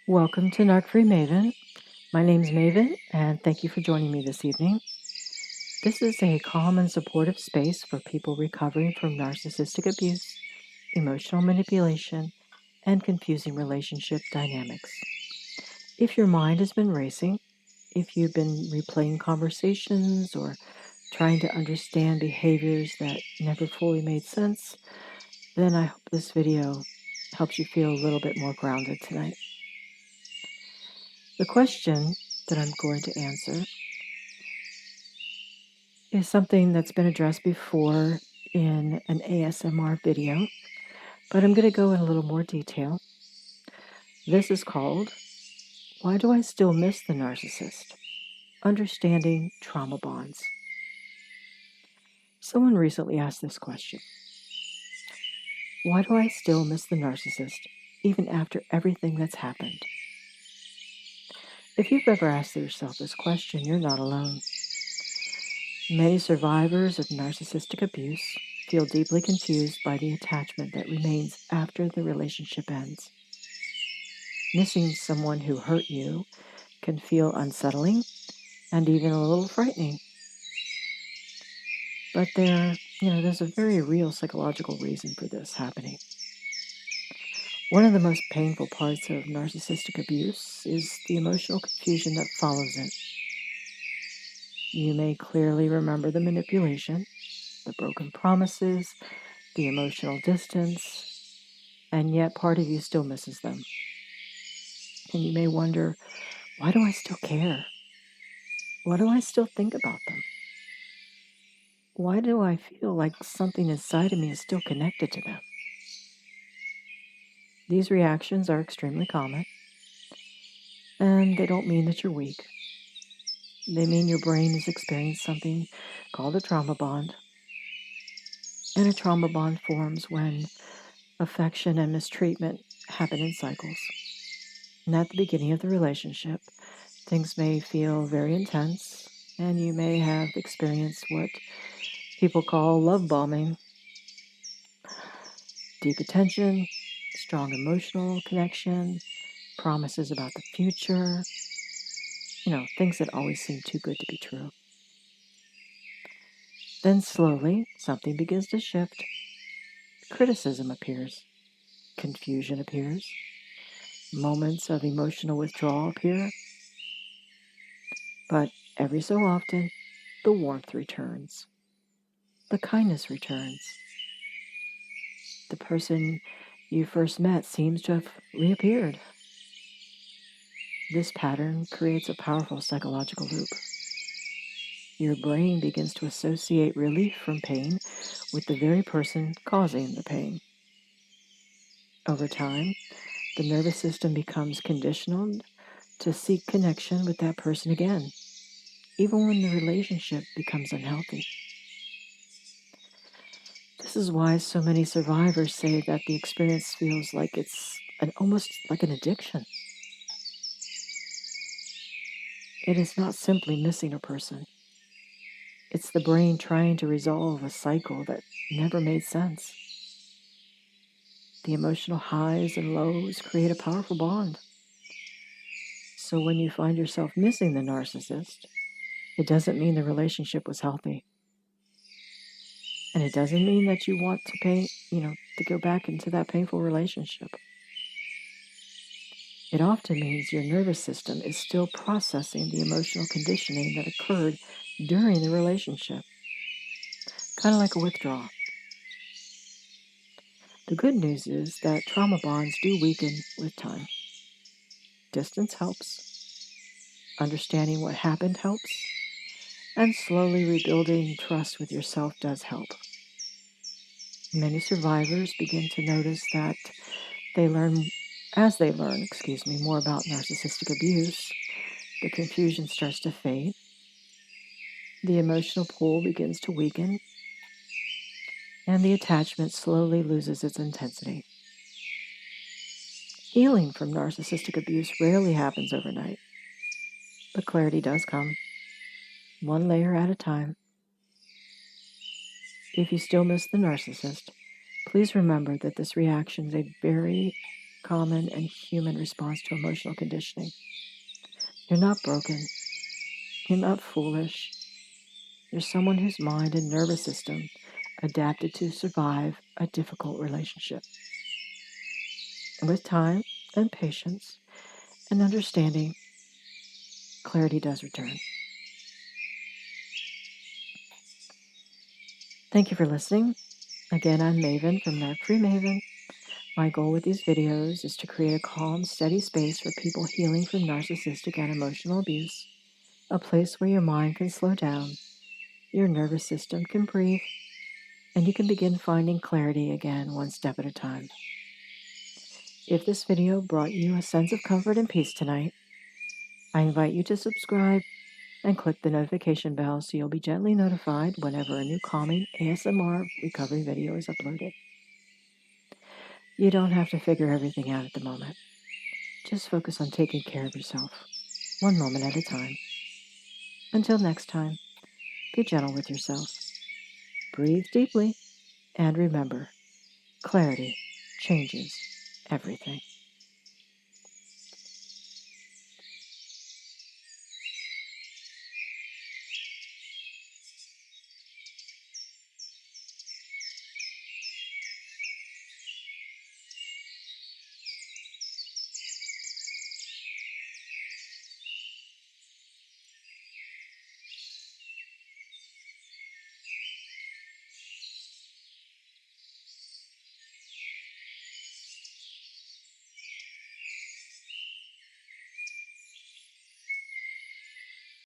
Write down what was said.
Welcome to Narc Free Maven. My name's Maven, and thank you for joining me this evening. This is a calm and supportive space for people recovering from narcissistic abuse, emotional manipulation, and confusing relationship dynamics. If your mind has been racing, if you've been replaying conversations or trying to understand behaviors that never fully made sense, then I hope this video helps you feel a little bit more grounded tonight. The question that I'm going to answer is something that's been addressed before in an ASMR video, but I'm going to go in a little more detail. This is called, Why Do I Still Miss the Narcissist? Understanding Trauma Bonds. Someone recently asked this question. Why do I still miss the narcissist, even after everything that's happened? If you've ever asked yourself this question, you're not alone. Many survivors of narcissistic abuse feel deeply confused by the attachment that remains after the relationship ends. Missing someone who hurt you can feel unsettling and even a little frightening. But there's a very real psychological reason for this happening. One of the most painful parts of narcissistic abuse is the emotional confusion that follows it. You may clearly remember the manipulation, the broken promises, the emotional distance, and yet part of you still misses them. And you may wonder, why do I still care? Why do I still think about them? Why do I feel like something inside of me is still connected to them? These reactions are extremely common, and they don't mean that you're weak. They mean your brain has experienced something called a trauma bond. And a trauma bond forms when affection and mistreatment happen in cycles. And at the beginning of the relationship, things may feel very intense, and you may have experienced what people call love bombing. Deep attention, strong emotional connection, promises about the future, things that always seem too good to be true. Then slowly, something begins to shift. Criticism appears. Confusion appears. Moments of emotional withdrawal appear. But every so often, the warmth returns. The kindness returns. The person you first met seems to have reappeared. This pattern creates a powerful psychological loop. Your brain begins to associate relief from pain with the very person causing the pain. Over time, the nervous system becomes conditioned to seek connection with that person again, even when the relationship becomes unhealthy. This is why so many survivors say that the experience feels like it's almost like an addiction. It is not simply missing a person. It's the brain trying to resolve a cycle that never made sense. The emotional highs and lows create a powerful bond. So when you find yourself missing the narcissist, it doesn't mean the relationship was healthy. And it doesn't mean that you want to go back into that painful relationship. It often means your nervous system is still processing the emotional conditioning that occurred during the relationship. Kind of like a withdrawal. The good news is that trauma bonds do weaken with time. Distance helps. Understanding what happened helps. And slowly rebuilding trust with yourself does help. Many survivors begin to notice that as they learn more about narcissistic abuse, the confusion starts to fade. The emotional pull begins to weaken, and the attachment slowly loses its intensity. Healing from narcissistic abuse rarely happens overnight, but clarity does come, one layer at a time. If you still miss the narcissist, please remember that this reaction is a very common and human response to emotional conditioning. You're not broken. You're not foolish. You're someone whose mind and nervous system adapted to survive a difficult relationship. And with time and patience and understanding, clarity does return. Thank you for listening. Again, I'm Maven from Narc Free Maven. My goal with these videos is to create a calm, steady space for people healing from narcissistic and emotional abuse, a place where your mind can slow down, your nervous system can breathe, and you can begin finding clarity again one step at a time. If this video brought you a sense of comfort and peace tonight, I invite you to subscribe and click the notification bell so you'll be gently notified whenever a new calming ASMR recovery video is uploaded. You don't have to figure everything out at the moment. Just focus on taking care of yourself, one moment at a time. Until next time, be gentle with yourself. Breathe deeply, and remember, clarity changes everything.